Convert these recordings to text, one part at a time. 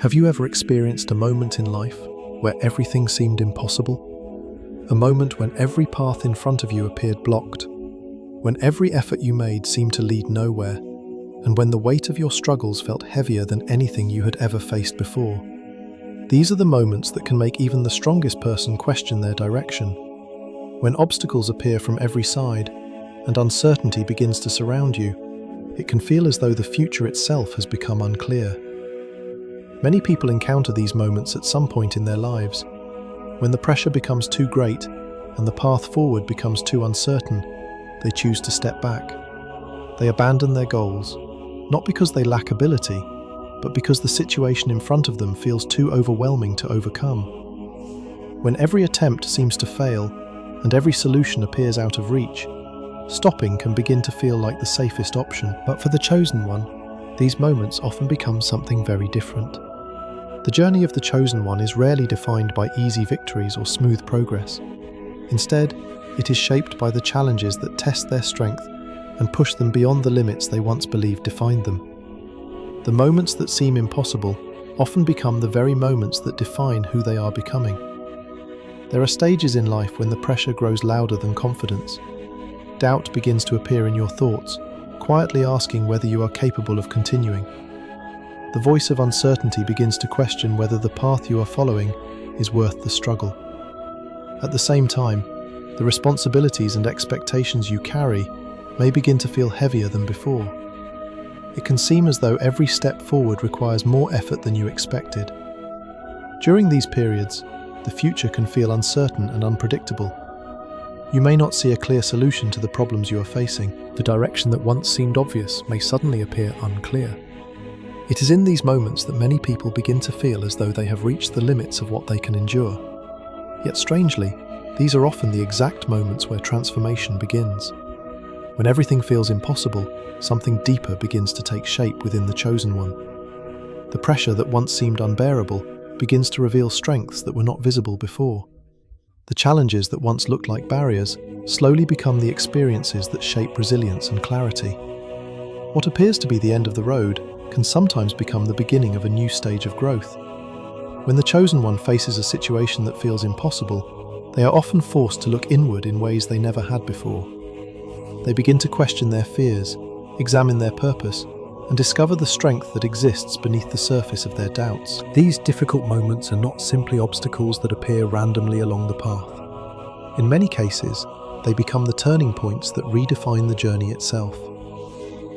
Have you ever experienced a moment in life where everything seemed impossible? A moment when every path in front of you appeared blocked, when every effort you made seemed to lead nowhere, and when the weight of your struggles felt heavier than anything you had ever faced before. These are the moments that can make even the strongest person question their direction. When obstacles appear from every side and uncertainty begins to surround you, it can feel as though the future itself has become unclear. Many people encounter these moments at some point in their lives. When the pressure becomes too great and the path forward becomes too uncertain, they choose to step back. They abandon their goals, not because they lack ability, but because the situation in front of them feels too overwhelming to overcome. When every attempt seems to fail and every solution appears out of reach, stopping can begin to feel like the safest option. But for the chosen one, these moments often become something very different. The journey of the chosen one is rarely defined by easy victories or smooth progress. Instead, it is shaped by the challenges that test their strength and push them beyond the limits they once believed defined them. The moments that seem impossible often become the very moments that define who they are becoming. There are stages in life when the pressure grows louder than confidence. Doubt begins to appear in your thoughts, quietly asking whether you are capable of continuing. The voice of uncertainty begins to question whether the path you are following is worth the struggle. At the same time, the responsibilities and expectations you carry may begin to feel heavier than before. It can seem as though every step forward requires more effort than you expected. During these periods, the future can feel uncertain and unpredictable. You may not see a clear solution to the problems you are facing. The direction that once seemed obvious may suddenly appear unclear. It is in these moments that many people begin to feel as though they have reached the limits of what they can endure. Yet strangely, these are often the exact moments where transformation begins. When everything feels impossible, something deeper begins to take shape within the chosen one. The pressure that once seemed unbearable begins to reveal strengths that were not visible before. The challenges that once looked like barriers slowly become the experiences that shape resilience and clarity. What appears to be the end of the road can sometimes become the beginning of a new stage of growth. When the chosen one faces a situation that feels impossible, they are often forced to look inward in ways they never had before. They begin to question their fears, examine their purpose, and discover the strength that exists beneath the surface of their doubts. These difficult moments are not simply obstacles that appear randomly along the path. In many cases, they become the turning points that redefine the journey itself.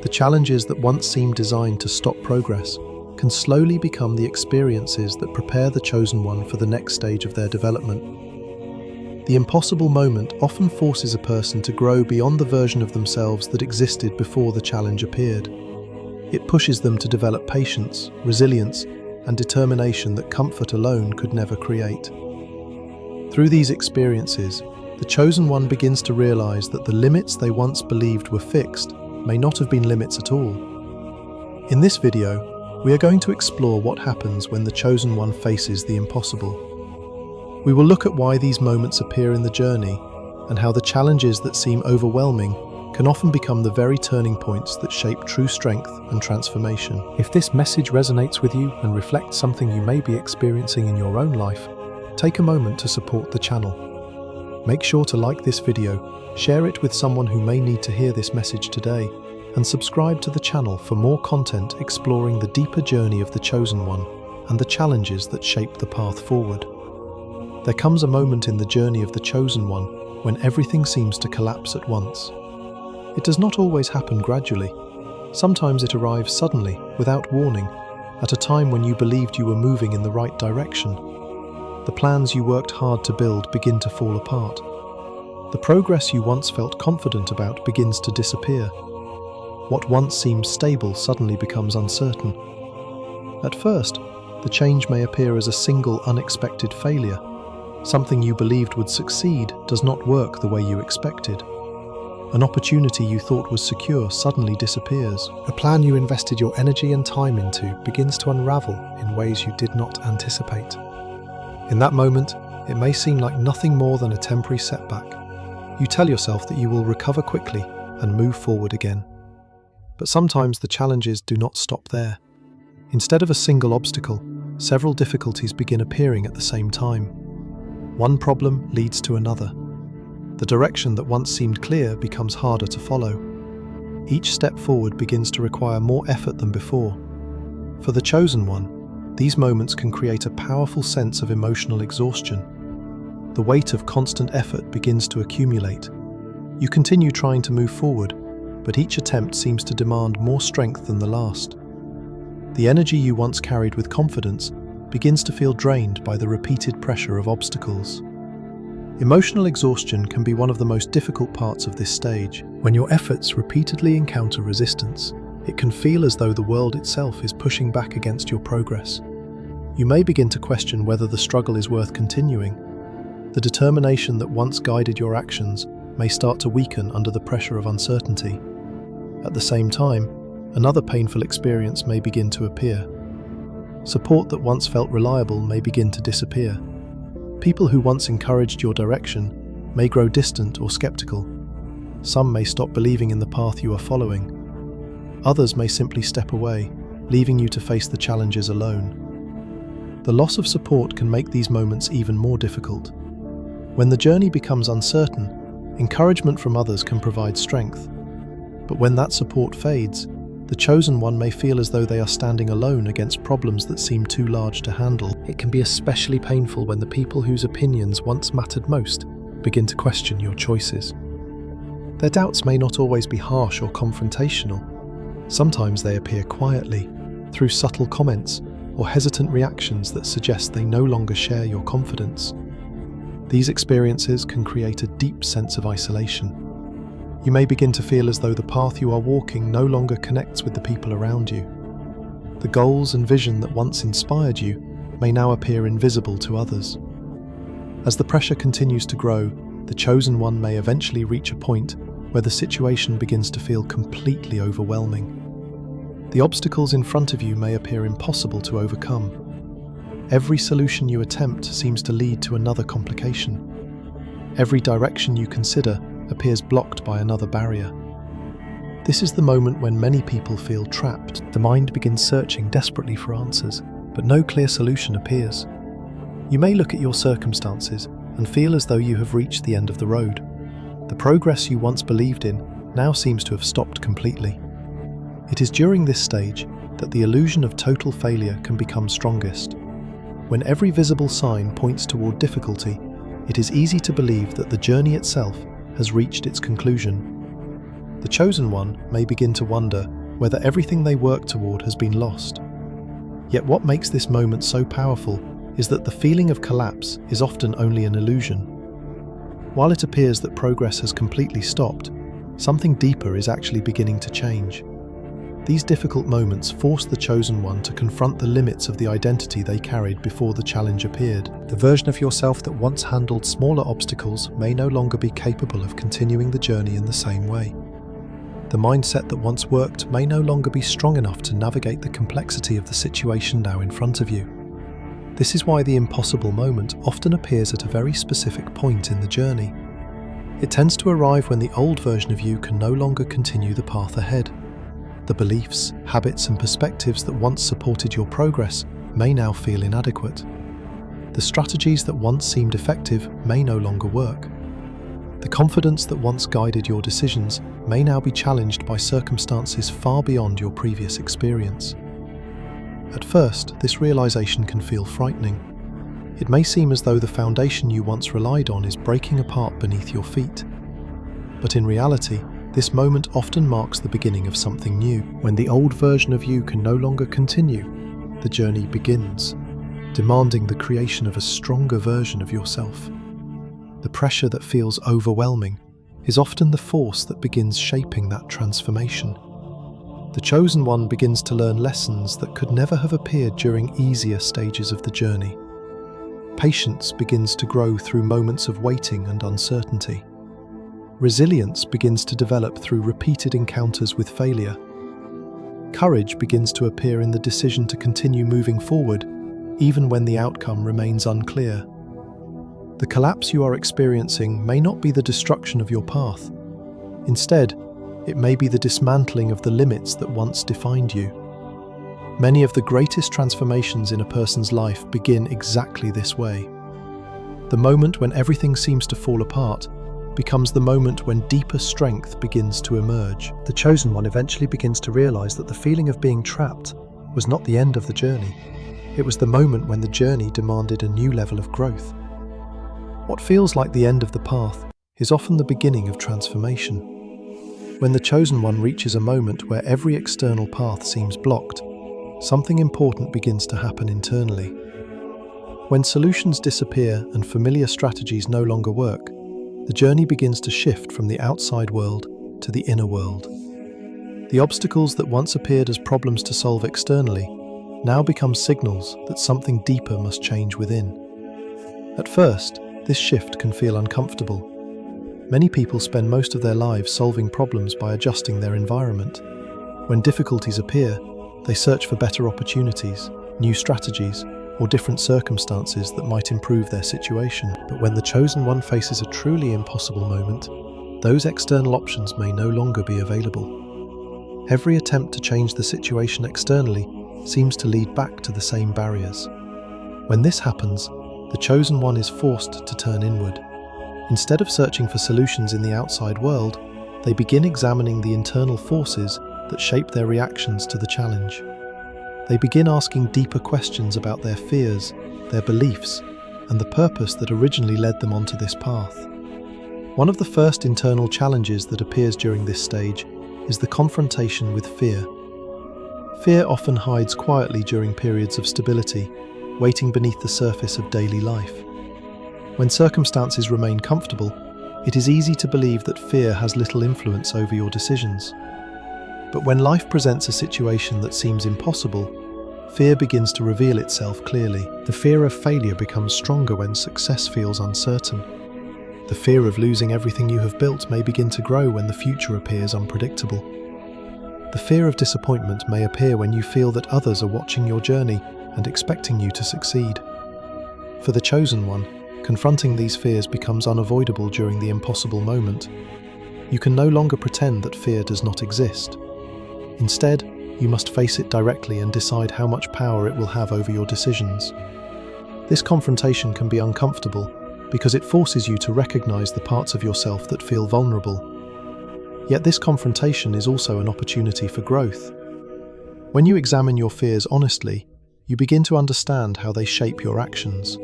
The challenges that once seemed designed to stop progress can slowly become the experiences that prepare the chosen one for the next stage of their development. The impossible moment often forces a person to grow beyond the version of themselves that existed before the challenge appeared. It pushes them to develop patience, resilience, and determination that comfort alone could never create. Through these experiences, the chosen one begins to realize that the limits they once believed were fixed may not have been limits at all. In this video, we are going to explore what happens when the chosen one faces the impossible. We will look at why these moments appear in the journey and how the challenges that seem overwhelming can often become the very turning points that shape true strength and transformation. If this message resonates with you and reflects something you may be experiencing in your own life, take a moment to support the channel. Make sure to like this video, share it with someone who may need to hear this message today, and subscribe to the channel for more content exploring the deeper journey of the chosen one and the challenges that shape the path forward. There comes a moment in the journey of the chosen one when everything seems to collapse at once. It does not always happen gradually. Sometimes it arrives suddenly, without warning, at a time when you believed you were moving in the right direction. The plans you worked hard to build begin to fall apart. The progress you once felt confident about begins to disappear. What once seemed stable suddenly becomes uncertain. At first, the change may appear as a single unexpected failure. Something you believed would succeed does not work the way you expected. An opportunity you thought was secure suddenly disappears. A plan you invested your energy and time into begins to unravel in ways you did not anticipate. In that moment, it may seem like nothing more than a temporary setback. You tell yourself that you will recover quickly and move forward again. But sometimes the challenges do not stop there. Instead of a single obstacle, several difficulties begin appearing at the same time. One problem leads to another. The direction that once seemed clear becomes harder to follow. Each step forward begins to require more effort than before. For the chosen one, these moments can create a powerful sense of emotional exhaustion. The weight of constant effort begins to accumulate. You continue trying to move forward, but each attempt seems to demand more strength than the last. The energy you once carried with confidence begins to feel drained by the repeated pressure of obstacles. Emotional exhaustion can be one of the most difficult parts of this stage. When your efforts repeatedly encounter resistance, it can feel as though the world itself is pushing back against your progress. You may begin to question whether the struggle is worth continuing. The determination that once guided your actions may start to weaken under the pressure of uncertainty. At the same time, another painful experience may begin to appear. Support that once felt reliable may begin to disappear. People who once encouraged your direction may grow distant or skeptical. Some may stop believing in the path you are following. Others may simply step away, leaving you to face the challenges alone. The loss of support can make these moments even more difficult. When the journey becomes uncertain, encouragement from others can provide strength. But when that support fades, the chosen one may feel as though they are standing alone against problems that seem too large to handle. It can be especially painful when the people whose opinions once mattered most begin to question your choices. Their doubts may not always be harsh or confrontational. Sometimes they appear quietly, through subtle comments or hesitant reactions that suggest they no longer share your confidence. These experiences can create a deep sense of isolation. You may begin to feel as though the path you are walking no longer connects with the people around you. The goals and vision that once inspired you may now appear invisible to others. As the pressure continues to grow, the chosen one may eventually reach a point where the situation begins to feel completely overwhelming. The obstacles in front of you may appear impossible to overcome. Every solution you attempt seems to lead to another complication. Every direction you consider appears blocked by another barrier. This is the moment when many people feel trapped. The mind begins searching desperately for answers, but no clear solution appears. You may look at your circumstances and feel as though you have reached the end of the road. The progress you once believed in now seems to have stopped completely. It is during this stage that the illusion of total failure can become strongest. When every visible sign points toward difficulty, it is easy to believe that the journey itself has reached its conclusion. The chosen one may begin to wonder whether everything they worked toward has been lost. Yet what makes this moment so powerful is that the feeling of collapse is often only an illusion. While it appears that progress has completely stopped, something deeper is actually beginning to change. These difficult moments force the chosen one to confront the limits of the identity they carried before the challenge appeared. The version of yourself that once handled smaller obstacles may no longer be capable of continuing the journey in the same way. The mindset that once worked may no longer be strong enough to navigate the complexity of the situation now in front of you. This is why the impossible moment often appears at a very specific point in the journey. It tends to arrive when the old version of you can no longer continue the path ahead. The beliefs, habits, and perspectives that once supported your progress may now feel inadequate. The strategies that once seemed effective may no longer work. The confidence that once guided your decisions may now be challenged by circumstances far beyond your previous experience. At first, this realization can feel frightening. It may seem as though the foundation you once relied on is breaking apart beneath your feet. But in reality, this moment often marks the beginning of something new. When the old version of you can no longer continue, the journey begins, demanding the creation of a stronger version of yourself. The pressure that feels overwhelming is often the force that begins shaping that transformation. The chosen one begins to learn lessons that could never have appeared during easier stages of the journey. Patience begins to grow through moments of waiting and uncertainty. Resilience begins to develop through repeated encounters with failure. Courage begins to appear in the decision to continue moving forward, even when the outcome remains unclear. The collapse you are experiencing may not be the destruction of your path. Instead, it may be the dismantling of the limits that once defined you. Many of the greatest transformations in a person's life begin exactly this way. The moment when everything seems to fall apart becomes the moment when deeper strength begins to emerge. The chosen one eventually begins to realize that the feeling of being trapped was not the end of the journey. It was the moment when the journey demanded a new level of growth. What feels like the end of the path is often the beginning of transformation. When the chosen one reaches a moment where every external path seems blocked, something important begins to happen internally. When solutions disappear and familiar strategies no longer work, the journey begins to shift from the outside world to the inner world. The obstacles that once appeared as problems to solve externally now become signals that something deeper must change within. At first, this shift can feel uncomfortable. Many people spend most of their lives solving problems by adjusting their environment. When difficulties appear, they search for better opportunities, new strategies, or different circumstances that might improve their situation. But when the chosen one faces a truly impossible moment, those external options may no longer be available. Every attempt to change the situation externally seems to lead back to the same barriers. When this happens, the chosen one is forced to turn inward. Instead of searching for solutions in the outside world, they begin examining the internal forces that shape their reactions to the challenge. They begin asking deeper questions about their fears, their beliefs, and the purpose that originally led them onto this path. One of the first internal challenges that appears during this stage is the confrontation with fear. Fear often hides quietly during periods of stability, waiting beneath the surface of daily life. When circumstances remain comfortable, it is easy to believe that fear has little influence over your decisions. But when life presents a situation that seems impossible, fear begins to reveal itself clearly. The fear of failure becomes stronger when success feels uncertain. The fear of losing everything you have built may begin to grow when the future appears unpredictable. The fear of disappointment may appear when you feel that others are watching your journey and expecting you to succeed. For the chosen one, confronting these fears becomes unavoidable during the impossible moment. You can no longer pretend that fear does not exist. Instead, you must face it directly and decide how much power it will have over your decisions. This confrontation can be uncomfortable because it forces you to recognize the parts of yourself that feel vulnerable. Yet this confrontation is also an opportunity for growth. When you examine your fears honestly, you begin to understand how they shape your actions.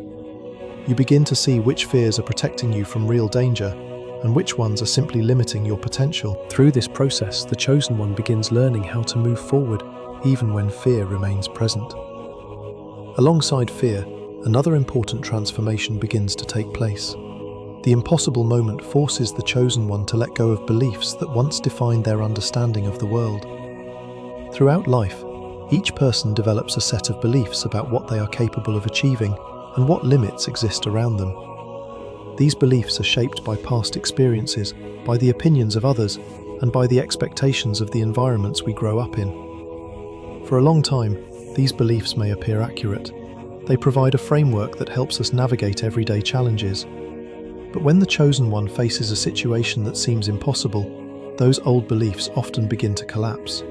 You begin to see which fears are protecting you from real danger and which ones are simply limiting your potential. Through this process, the chosen one begins learning how to move forward, even when fear remains present. Alongside fear, another important transformation begins to take place. The impossible moment forces the chosen one to let go of beliefs that once defined their understanding of the world. Throughout life, each person develops a set of beliefs about what they are capable of achieving and what limits exist around them. These beliefs are shaped by past experiences, by the opinions of others, and by the expectations of the environments we grow up in. For a long time, these beliefs may appear accurate. They provide a framework that helps us navigate everyday challenges. But when the chosen one faces a situation that seems impossible, those old beliefs often begin to collapse.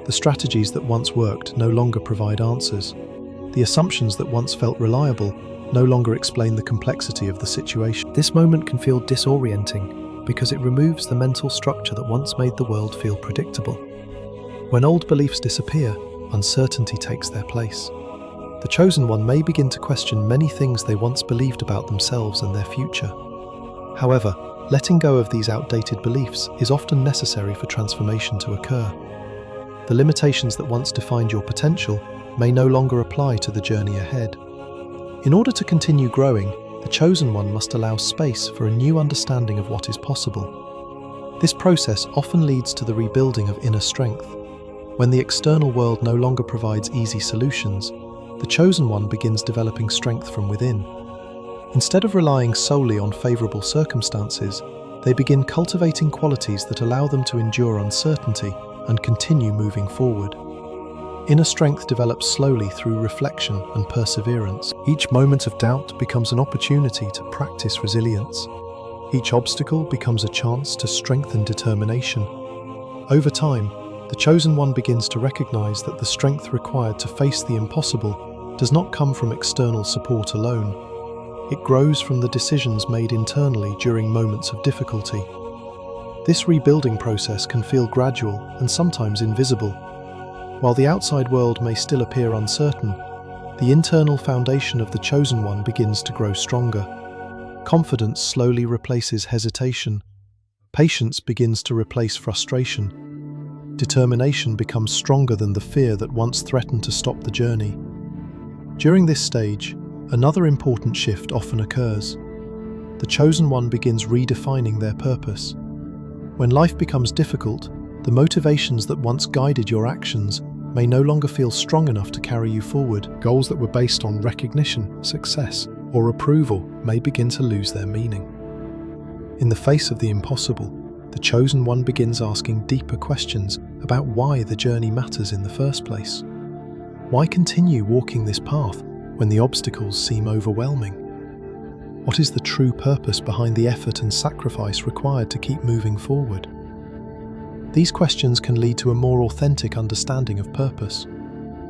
The strategies that once worked no longer provide answers. The assumptions that once felt reliable no longer explain the complexity of the situation. This moment can feel disorienting because it removes the mental structure that once made the world feel predictable. When old beliefs disappear, uncertainty takes their place. The chosen one may begin to question many things they once believed about themselves and their future. However, letting go of these outdated beliefs is often necessary for transformation to occur. The limitations that once defined your potential may no longer apply to the journey ahead. In order to continue growing, the chosen one must allow space for a new understanding of what is possible. This process often leads to the rebuilding of inner strength. When the external world no longer provides easy solutions, the chosen one begins developing strength from within. Instead of relying solely on favorable circumstances, they begin cultivating qualities that allow them to endure uncertainty and continue moving forward. Inner strength develops slowly through reflection and perseverance. Each moment of doubt becomes an opportunity to practice resilience. Each obstacle becomes a chance to strengthen determination. Over time, The Chosen One begins to recognize that the strength required to face the impossible does not come from external support alone. It grows from the decisions made internally during moments of difficulty. This rebuilding process can feel gradual and sometimes invisible. While the outside world may still appear uncertain, the internal foundation of the Chosen One begins to grow stronger. Confidence slowly replaces hesitation. Patience begins to replace frustration. Determination becomes stronger than the fear that once threatened to stop the journey. During this stage, another important shift often occurs. The Chosen One begins redefining their purpose. When life becomes difficult, the motivations that once guided your actions may no longer feel strong enough to carry you forward. Goals that were based on recognition, success, or approval may begin to lose their meaning. In the face of the impossible, the Chosen One begins asking deeper questions about why the journey matters in the first place. Why continue walking this path when the obstacles seem overwhelming? What is the true purpose behind the effort and sacrifice required to keep moving forward? These questions can lead to a more authentic understanding of purpose.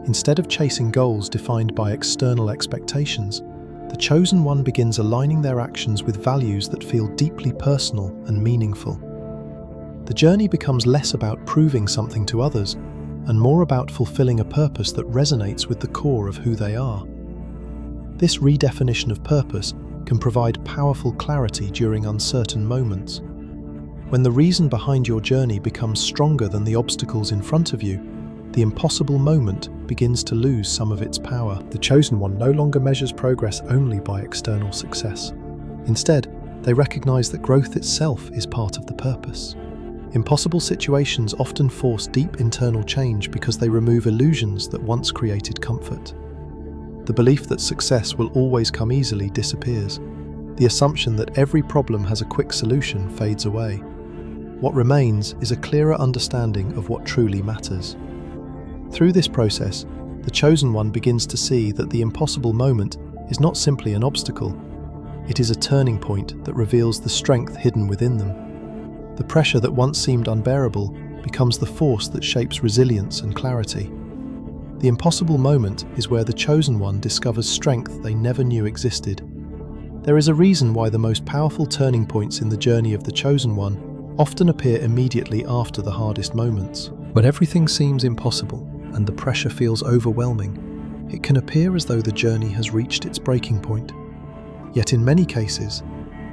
Instead of chasing goals defined by external expectations, the Chosen One begins aligning their actions with values that feel deeply personal and meaningful. The journey becomes less about proving something to others and more about fulfilling a purpose that resonates with the core of who they are. This redefinition of purpose can provide powerful clarity during uncertain moments. When the reason behind your journey becomes stronger than the obstacles in front of you, the impossible moment begins to lose some of its power. The Chosen One no longer measures progress only by external success. Instead, they recognize that growth itself is part of the purpose. Impossible situations often force deep internal change because they remove illusions that once created comfort. The belief that success will always come easily disappears. The assumption that every problem has a quick solution fades away. What remains is a clearer understanding of what truly matters. Through this process, the Chosen One begins to see that the impossible moment is not simply an obstacle. It is a turning point that reveals the strength hidden within them. The pressure that once seemed unbearable becomes the force that shapes resilience and clarity. The impossible moment is where the Chosen One discovers strength they never knew existed. There is a reason why the most powerful turning points in the journey of the Chosen One often appear immediately after the hardest moments. When everything seems impossible and the pressure feels overwhelming, it can appear as though the journey has reached its breaking point. Yet in many cases,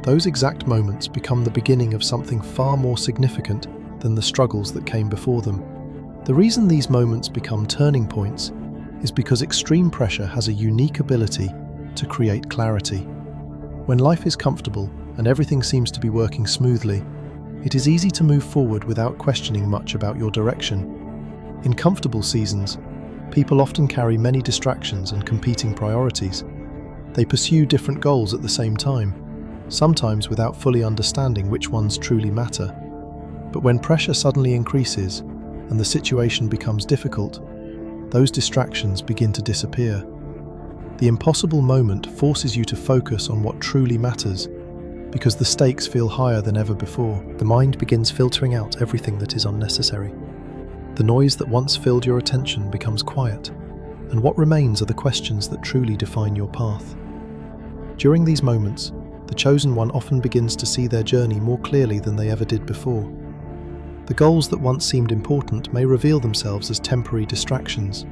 those exact moments become the beginning of something far more significant than the struggles that came before them. The reason these moments become turning points is because extreme pressure has a unique ability to create clarity. When life is comfortable and everything seems to be working smoothly, it is easy to move forward without questioning much about your direction. In comfortable seasons, people often carry many distractions and competing priorities. They pursue different goals at the same time, sometimes without fully understanding which ones truly matter. But when pressure suddenly increases and the situation becomes difficult, those distractions begin to disappear. The impossible moment forces you to focus on what truly matters because the stakes feel higher than ever before. The mind begins filtering out everything that is unnecessary. The noise that once filled your attention becomes quiet, and what remains are the questions that truly define your path. During these moments, the Chosen One often begins to see their journey more clearly than they ever did before. The goals that once seemed important may reveal themselves as temporary distractions.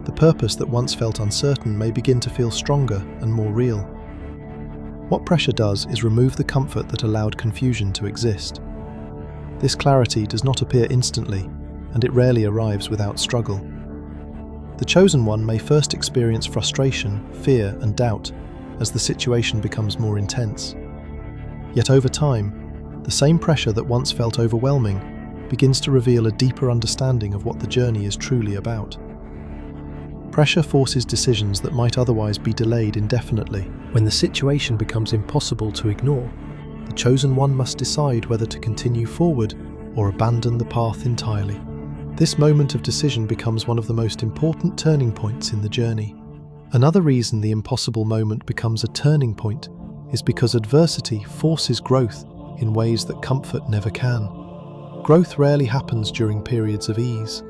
The purpose that once felt uncertain may begin to feel stronger and more real. What pressure does is remove the comfort that allowed confusion to exist. This clarity does not appear instantly, and it rarely arrives without struggle. The Chosen One may first experience frustration, fear, and doubt as the situation becomes more intense. Yet over time, the same pressure that once felt overwhelming begins to reveal a deeper understanding of what the journey is truly about. Pressure forces decisions that might otherwise be delayed indefinitely. When the situation becomes impossible to ignore, the Chosen One must decide whether to continue forward or abandon the path entirely. This moment of decision becomes one of the most important turning points in the journey. Another reason the impossible moment becomes a turning point is because adversity forces growth in ways that comfort never can. growth rarely happens during periods of ease.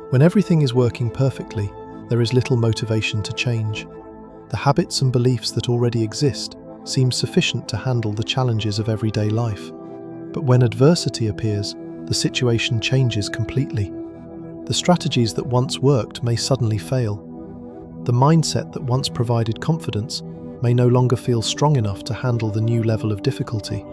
When everything is working perfectly, there is little motivation to change. The habits and beliefs that already exist seem sufficient to handle the challenges of everyday life. But when adversity appears, the situation changes completely. The strategies that once worked may suddenly fail. The mindset that once provided confidence may no longer feel strong enough to handle the new level of difficulty.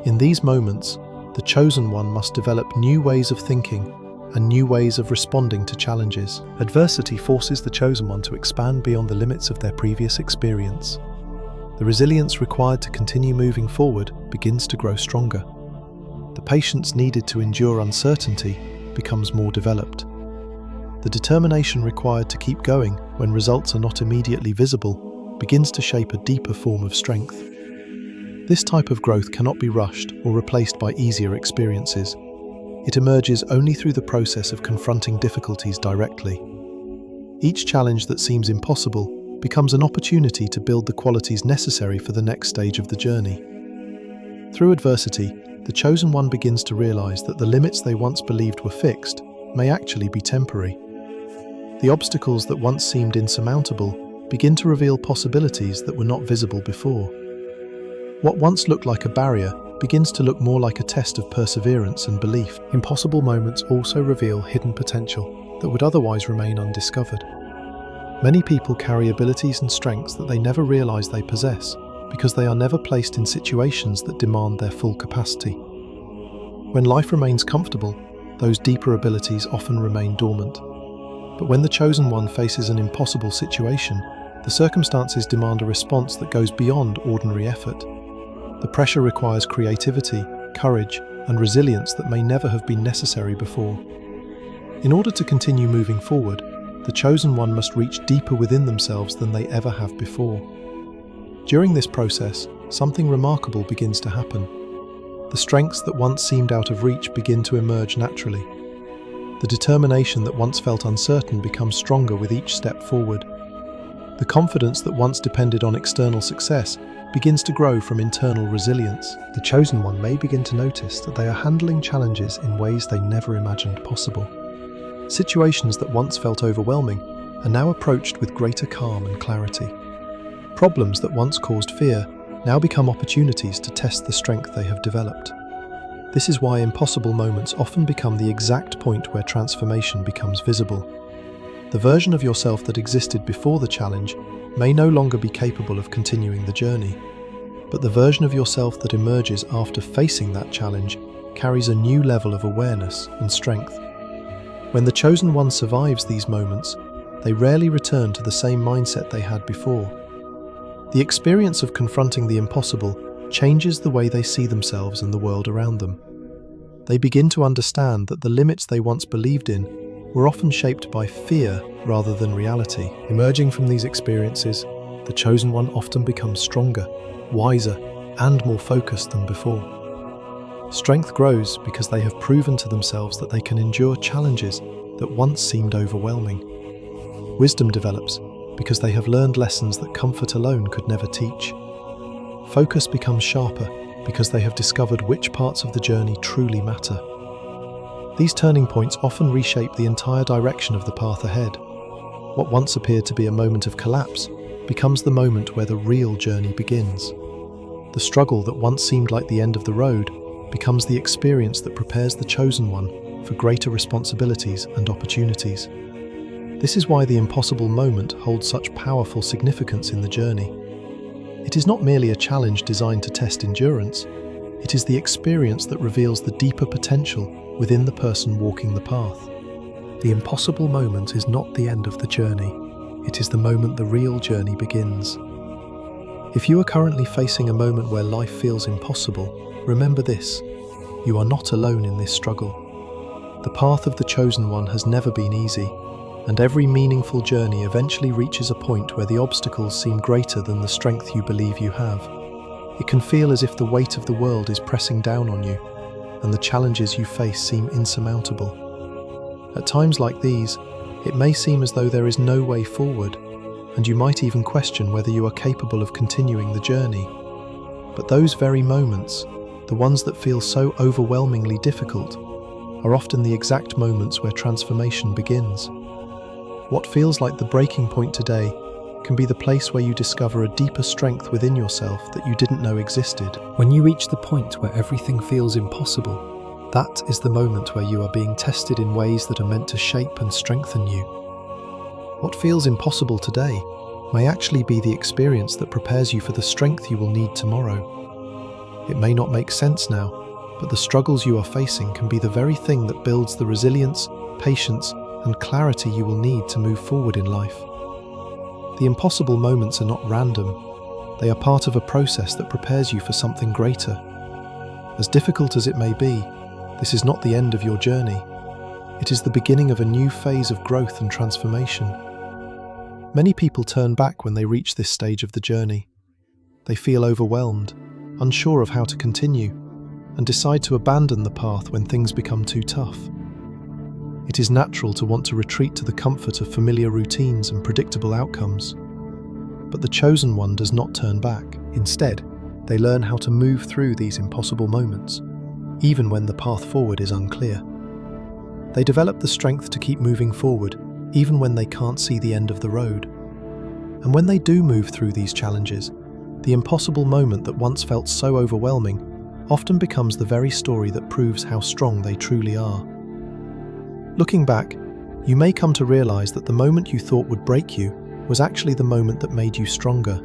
In these moments, the chosen one must develop new ways of thinking and new ways of responding to challenges. Adversity forces the chosen one to expand beyond the limits of their previous experience. The resilience required to continue moving forward begins to grow stronger. The patience needed to endure uncertainty becomes more developed. The determination required to keep going when results are not immediately visible begins to shape a deeper form of strength. This type of growth cannot be rushed or replaced by easier experiences. It emerges only through the process of confronting difficulties directly. Each challenge that seems impossible becomes an opportunity to build the qualities necessary for the next stage of the journey. Through adversity, the chosen one begins to realize that the limits they once believed were fixed may actually be temporary. The obstacles that once seemed insurmountable begin to reveal possibilities that were not visible before. What once looked like a barrier begins to look more like a test of perseverance and belief. Impossible moments also reveal hidden potential that would otherwise remain undiscovered. Many people carry abilities and strengths that they never realize they possess because they are never placed in situations that demand their full capacity. When life remains comfortable, those deeper abilities often remain dormant. But when the chosen one faces an impossible situation, the circumstances demand a response that goes beyond ordinary effort. The pressure requires creativity, courage, and resilience that may never have been necessary before. In order to continue moving forward, the chosen one must reach deeper within themselves than they ever have before. During this process, something remarkable begins to happen. The strengths that once seemed out of reach begin to emerge naturally. The determination that once felt uncertain becomes stronger with each step forward. The confidence that once depended on external success begins to grow from internal resilience. The chosen one may begin to notice that they are handling challenges in ways they never imagined possible. Situations that once felt overwhelming are now approached with greater calm and clarity. Problems that once caused fear now become opportunities to test the strength they have developed. This is why impossible moments often become the exact point where transformation becomes visible. The version of yourself that existed before the challenge may no longer be capable of continuing the journey, but the version of yourself that emerges after facing that challenge carries a new level of awareness and strength. When the chosen one survives these moments, they rarely return to the same mindset they had before. The experience of confronting the impossible changes the way they see themselves and the world around them. They begin to understand that the limits they once believed in were often shaped by fear rather than reality. Emerging from these experiences, the chosen one often becomes stronger, wiser, and more focused than before. Strength grows because they have proven to themselves that they can endure challenges that once seemed overwhelming. Wisdom develops because they have learned lessons that comfort alone could never teach. Focus becomes sharper because they have discovered which parts of the journey truly matter. These turning points often reshape the entire direction of the path ahead. What once appeared to be a moment of collapse becomes the moment where the real journey begins. The struggle that once seemed like the end of the road becomes the experience that prepares the chosen one for greater responsibilities and opportunities. This is why the impossible moment holds such powerful significance in the journey. It is not merely a challenge designed to test endurance, it is the experience that reveals the deeper potential within the person walking the path. The impossible moment is not the end of the journey, it is the moment the real journey begins. If you are currently facing a moment where life feels impossible, remember this: you are not alone in this struggle. The path of the chosen one has never been easy, and every meaningful journey eventually reaches a point where the obstacles seem greater than the strength you believe you have. It can feel as if the weight of the world is pressing down on you, and the challenges you face seem insurmountable. At times like these, it may seem as though there is no way forward, and you might even question whether you are capable of continuing the journey. But those very moments, the ones that feel so overwhelmingly difficult, are often the exact moments where transformation begins. What feels like the breaking point today can be the place where you discover a deeper strength within yourself that you didn't know existed. When you reach the point where everything feels impossible, that is the moment where you are being tested in ways that are meant to shape and strengthen you. What feels impossible today may actually be the experience that prepares you for the strength you will need tomorrow. It may not make sense now, but the struggles you are facing can be the very thing that builds the resilience, patience, and clarity you will need to move forward in life. The impossible moments are not random. They are part of a process that prepares you for something greater. As difficult as it may be, this is not the end of your journey. It is the beginning of a new phase of growth and transformation. Many people turn back when they reach this stage of the journey. They feel overwhelmed, unsure of how to continue, and decide to abandon the path when things become too tough. It is natural to want to retreat to the comfort of familiar routines and predictable outcomes. But the chosen one does not turn back. Instead, they learn how to move through these impossible moments, even when the path forward is unclear. They develop the strength to keep moving forward, even when they can't see the end of the road. And when they do move through these challenges, the impossible moment that once felt so overwhelming often becomes the very story that proves how strong they truly are. Looking back, you may come to realize that the moment you thought would break you was actually the moment that made you stronger.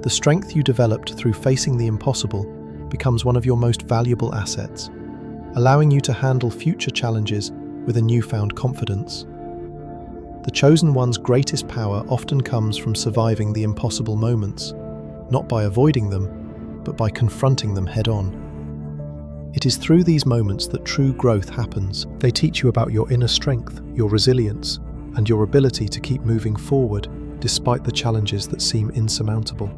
The strength you developed through facing the impossible becomes one of your most valuable assets, allowing you to handle future challenges with a newfound confidence. The chosen one's greatest power often comes from surviving the impossible moments, not by avoiding them, but by confronting them head-on. It is through these moments that true growth happens. They teach you about your inner strength, your resilience, and your ability to keep moving forward despite the challenges that seem insurmountable.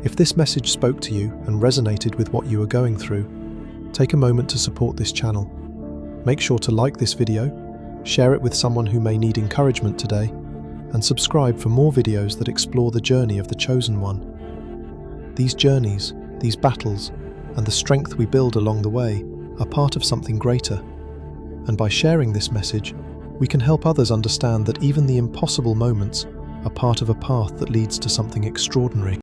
If this message spoke to you and resonated with what you are going through, take a moment to support this channel. Make sure to like this video, share it with someone who may need encouragement today, and subscribe for more videos that explore the journey of the chosen one. These journeys, these battles, and the strength we build along the way are part of something greater. And by sharing this message, we can help others understand that even the impossible moments are part of a path that leads to something extraordinary.